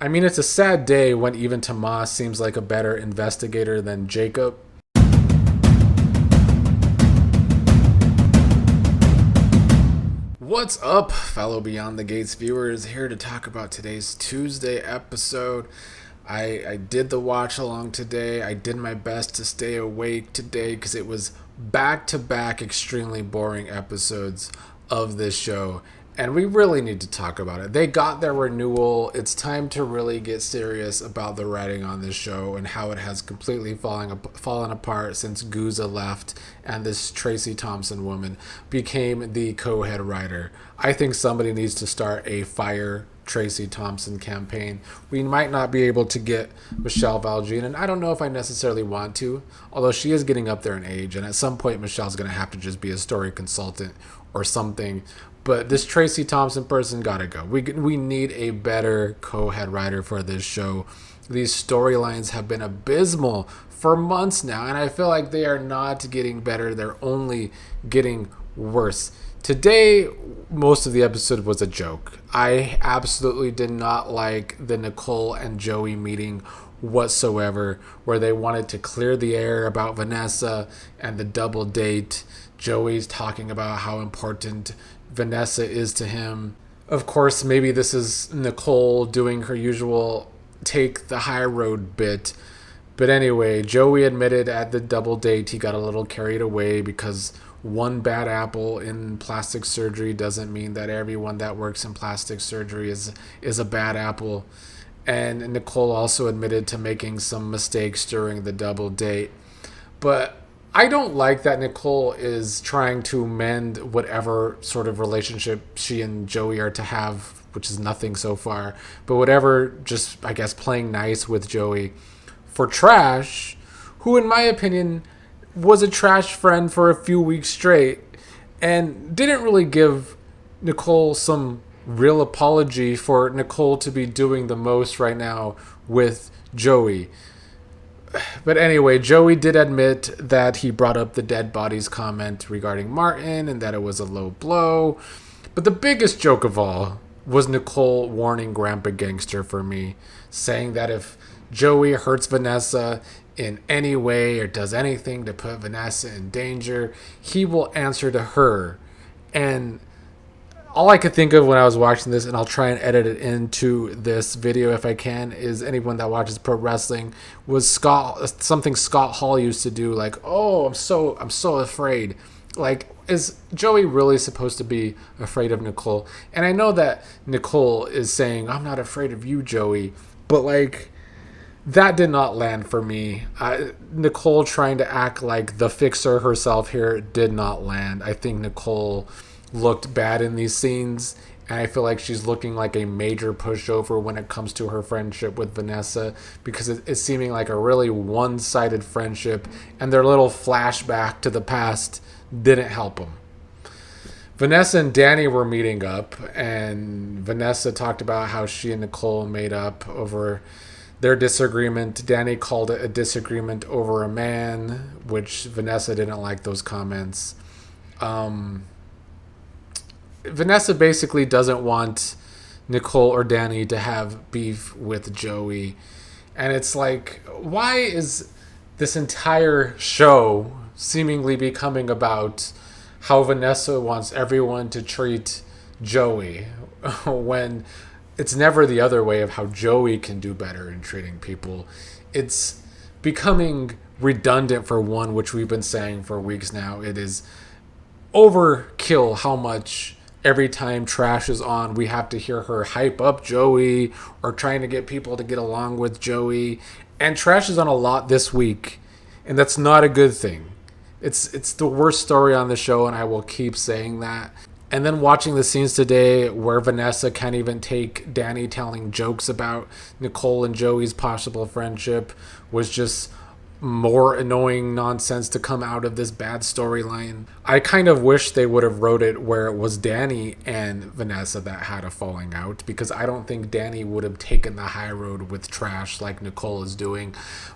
I mean, it's a sad day when even Tomas seems like a better investigator than Jacob. What's up, fellow Beyond the Gates viewers? Here to talk about today's Tuesday episode. I did the watch along today. I did my best to stay awake today because it was back to back extremely boring episodes of this show. And we really need to talk about it. They got their renewal. It's time to really get serious about the writing on this show and how it has completely fallen apart since Guza left and this Tracy Thompson woman became the co-head writer. I think somebody needs to start a fire Tracy Thompson campaign. We might not be able to get Michelle Valjean, and I don't know if I necessarily want to, although she is getting up there in age, and at some point Michelle's going to have to just be a story consultant or something. But this Tracy Thompson person gotta go. We need a better co-head writer for this show. These storylines have been abysmal for months now, and I feel like they are not getting better. They're only getting worse. Today, most of the episode was a joke. I absolutely did not like the Nicole and Joey meeting whatsoever, where they wanted to clear the air about Vanessa and the double date. Joey's talking about how important Vanessa is to him. Of course, maybe this is Nicole doing her usual take the high road bit. But anyway, Joey admitted at the double date he got a little carried away because one bad apple in plastic surgery doesn't mean that everyone that works in plastic surgery is a bad apple. And Nicole also admitted to making some mistakes during the double date. But I don't like that Nicole is trying to mend whatever sort of relationship she and Joey are to have, which is nothing so far. But whatever, just, I guess, playing nice with Joey for Trash, who, in my opinion, was a trash friend for a few weeks straight and didn't really give Nicole some real apology for Nicole to be doing the most right now with Joey. But anyway, Joey did admit that he brought up the dead bodies comment regarding Martin and that it was a low blow. But the biggest joke of all was Nicole warning Grandpa Gangster for me, saying that if Joey hurts Vanessa in any way or does anything to put Vanessa in danger, he will answer to her. And all I could think of when I was watching this, and I'll try and edit it into this video if I can, is anyone that watches pro wrestling, was something Scott Hall used to do, like, oh, I'm so afraid. Like, is Joey really supposed to be afraid of Nicole? And I know that Nicole is saying, I'm not afraid of you, Joey, but like, that did not land for me. Nicole trying to act like the fixer herself here did not land. I think Nicole looked bad in these scenes, and I feel like she's looking like a major pushover when it comes to her friendship with Vanessa, because it's seeming like a really one-sided friendship, and their little flashback to the past didn't help them. Vanessa and Dani were meeting up, and Vanessa talked about how she and Nicole made up over their disagreement. Dani called it a disagreement over a man, which Vanessa didn't like those comments. Vanessa basically doesn't want Nicole or Dani to have beef with Joey. And it's like, why is this entire show seemingly becoming about how Vanessa wants everyone to treat Joey when it's never the other way of how Joey can do better in treating people? It's becoming redundant for one, which we've been saying for weeks now. It is overkill how much every time Trash is on, we have to hear her hype up Joey or trying to get people to get along with Joey. And Trash is on a lot this week, and that's not a good thing. It's the worst story on the show, and I will keep saying that. And then watching the scenes today where Vanessa can't even take Dani telling jokes about Nicole and Joey's possible friendship was just more annoying nonsense to come out of this bad storyline. I kind of wish they would have wrote it where it was Dani and Vanessa that had a falling out, because I don't think Dani would have taken the high road with Trash like Nicole is doing.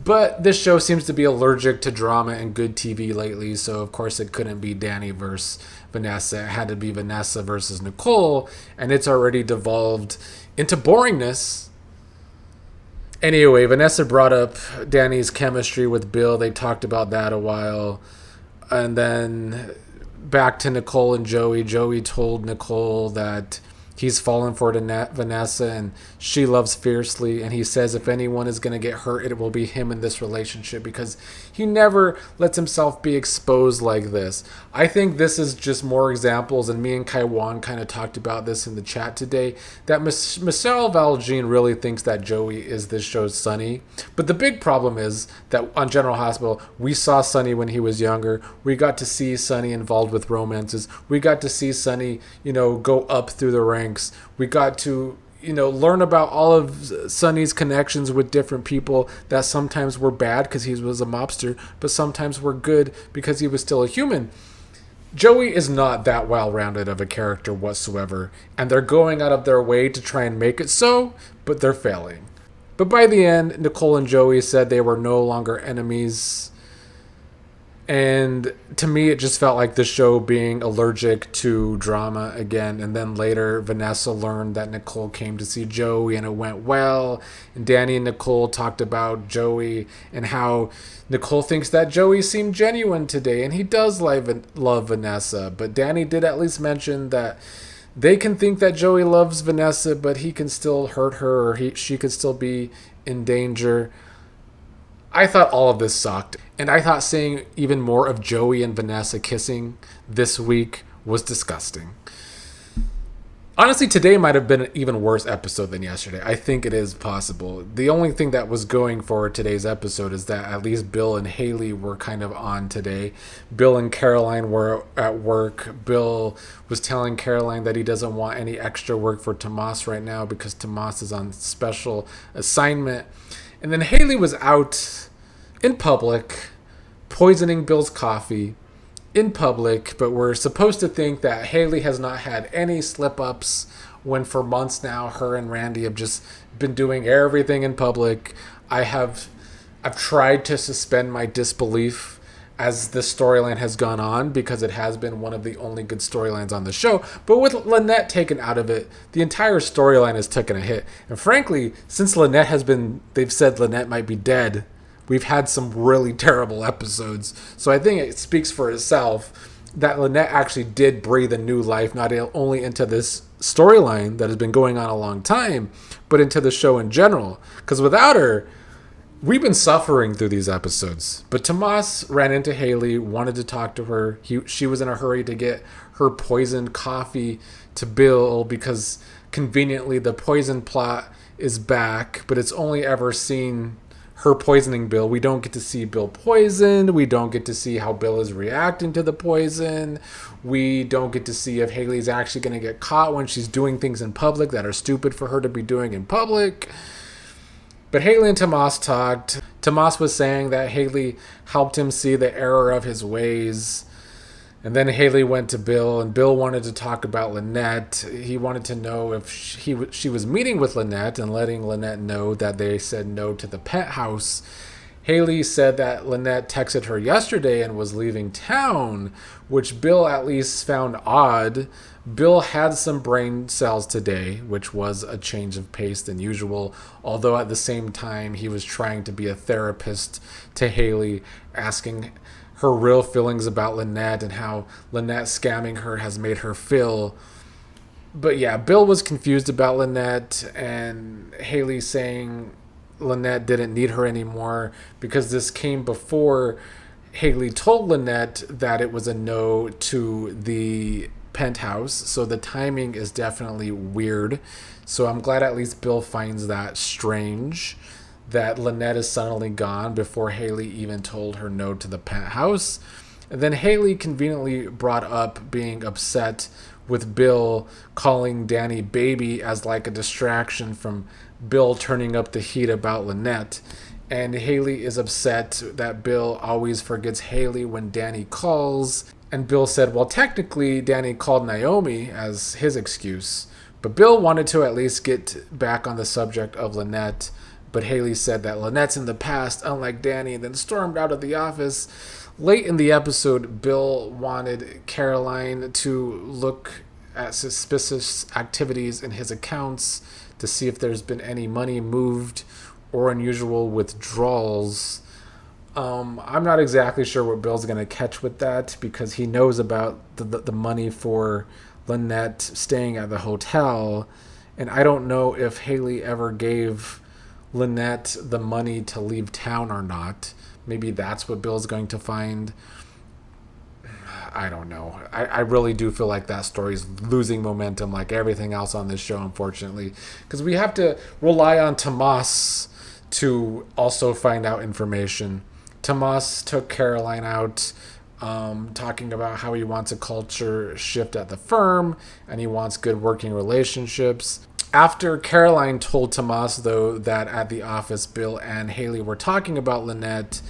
But this show seems to be allergic to drama and good TV lately, so of course it couldn't be Dani versus Vanessa. It had to be Vanessa versus Nicole, and it's already devolved into boringness Anyway, Vanessa brought up Danny's chemistry with Bill. They talked about that a while. And then back to Nicole and Joey. Joey told Nicole that he's fallen for Vanessa and she loves fiercely. And he says if anyone is going to get hurt, it will be him in this relationship because he never lets himself be exposed like this. I think this is just more examples, and me and Kaiwan kind of talked about this in the chat today, that Michelle Valjean really thinks that Joey is this show's Sonny. But the big problem is that on General Hospital, we saw Sonny when he was younger. We got to see Sonny involved with romances. We got to see Sonny, go up through the ranks. We got to learn about all of Sonny's connections with different people that sometimes were bad because he was a mobster, but sometimes were good because he was still a human. Joey is not that well-rounded of a character whatsoever, and they're going out of their way to try and make it so, but they're failing. But by the end, Nicole and Joey said they were no longer enemies. And to me, it just felt like the show being allergic to drama again. And then later, Vanessa learned that Nicole came to see Joey and it went well. And Dani and Nicole talked about Joey and how Nicole thinks that Joey seemed genuine today. And he does love Vanessa. But Dani did at least mention that they can think that Joey loves Vanessa, but he can still hurt her, or she could still be in danger. I thought all of this sucked. And I thought seeing even more of Joey and Vanessa kissing this week was disgusting. Honestly, today might have been an even worse episode than yesterday. I think it is possible. The only thing that was going for today's episode is that at least Bill and Hayley were kind of on today. Bill and Caroline were at work. Bill was telling Caroline that he doesn't want any extra work for Tomas right now because Tomas is on special assignment. And then Hayley was out in public poisoning Bill's coffee in public, but we're supposed to think that Hayley has not had any slip-ups when for months now her and Randy have just been doing everything in public. I've tried to suspend my disbelief as the storyline has gone on because it has been one of the only good storylines on the show. But with Lynette taken out of it, the entire storyline has taken a hit. And frankly, since they've said Lynette might be dead, we've had some really terrible episodes. So I think it speaks for itself that Lynette actually did breathe a new life, not only into this storyline that has been going on a long time, but into the show in general. Because without her, we've been suffering through these episodes. But Tomas ran into Hayley, wanted to talk to her. She was in a hurry to get her poisoned coffee to Bill because conveniently the poison plot is back, but it's only ever seen her poisoning Bill. We don't get to see Bill poisoned. We don't get to see how Bill is reacting to the poison. We don't get to see if Hayley's actually going to get caught when she's doing things in public that are stupid for her to be doing in public. But Hayley and Tomas talked. Tomas was saying that Hayley helped him see the error of his ways. And then Hayley went to Bill, and Bill wanted to talk about Lynette. He wanted to know if she was meeting with Lynette and letting Lynette know that they said no to the penthouse. Hayley said that Lynette texted her yesterday and was leaving town, which Bill at least found odd. Bill had some brain cells today, which was a change of pace than usual, although at the same time he was trying to be a therapist to Hayley, asking her real feelings about Lynette and how Lynette scamming her has made her feel. But yeah, Bill was confused about Lynette, and Hayley saying Lynette didn't need her anymore because this came before Hayley told Lynette that it was a no to the penthouse. So the timing is definitely weird. So I'm glad at least Bill finds that strange that Lynette is suddenly gone before Hayley even told her no to the penthouse. And then Hayley conveniently brought up being upset with Bill calling Dani baby as like a distraction from Bill turning up the heat about Lynette. And Hayley is upset that Bill always forgets Hayley when Dani calls. And Bill said, well, technically Dani called Naomi as his excuse. But Bill wanted to at least get back on the subject of Lynette. But Hayley said that Lynette's in the past, unlike Dani, and then stormed out of the office. Late in the episode, Bill wanted Caroline to look at suspicious activities in his accounts to see if there's been any money moved or unusual withdrawals. I'm not exactly sure what Bill's going to catch with that because he knows about the money for Lynette staying at the hotel. And I don't know if Hayley ever gave Lynette the money to leave town or not. Maybe that's what Bill's going to find. I don't know. I really do feel like that story's losing momentum like everything else on this show, unfortunately. Because we have to rely on Tomas to also find out information. Tomas took Caroline out talking about how he wants a culture shift at the firm and he wants good working relationships. After Caroline told Tomas, though, that at the office Bill and Hayley were talking about Lynette,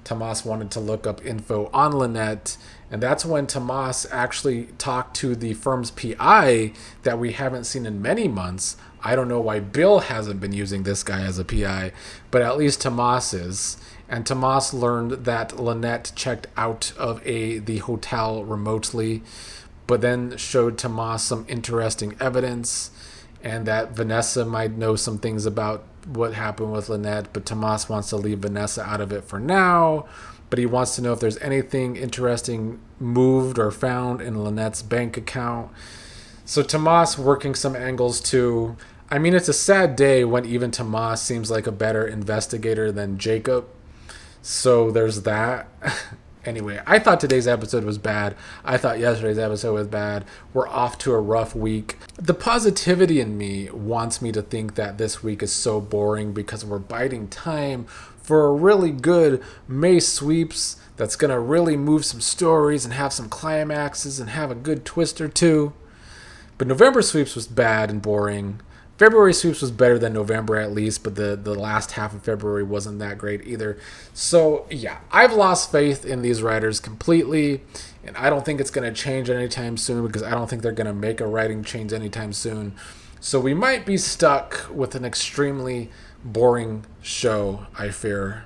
Tomas wanted to look up info on Lynette, and that's when Tomas actually talked to the firm's PI that we haven't seen in many months. I don't know why Bill hasn't been using this guy as a PI, but at least Tomas is. And Tomas learned that Lynette checked out of the hotel remotely, but then showed Tomas some interesting evidence, and that Vanessa might know some things about what happened with Lynette, but Tomas wants to leave Vanessa out of it for now. But he wants to know if there's anything interesting moved or found in Lynette's bank account. So Tomas working some angles too. I mean, it's a sad day when even Tomas seems like a better investigator than Jacob. So there's that. Anyway, I thought today's episode was bad. I thought yesterday's episode was bad. We're off to a rough week. The positivity in me wants me to think that this week is so boring because we're biding time for a really good May sweeps that's going to really move some stories and have some climaxes and have a good twist or two. But November sweeps was bad and boring. February sweeps was better than November at least, but the last half of February wasn't that great either. So, yeah, I've lost faith in these writers completely, and I don't think it's going to change anytime soon because I don't think they're going to make a writing change anytime soon. So we might be stuck with an extremely boring show, I fear.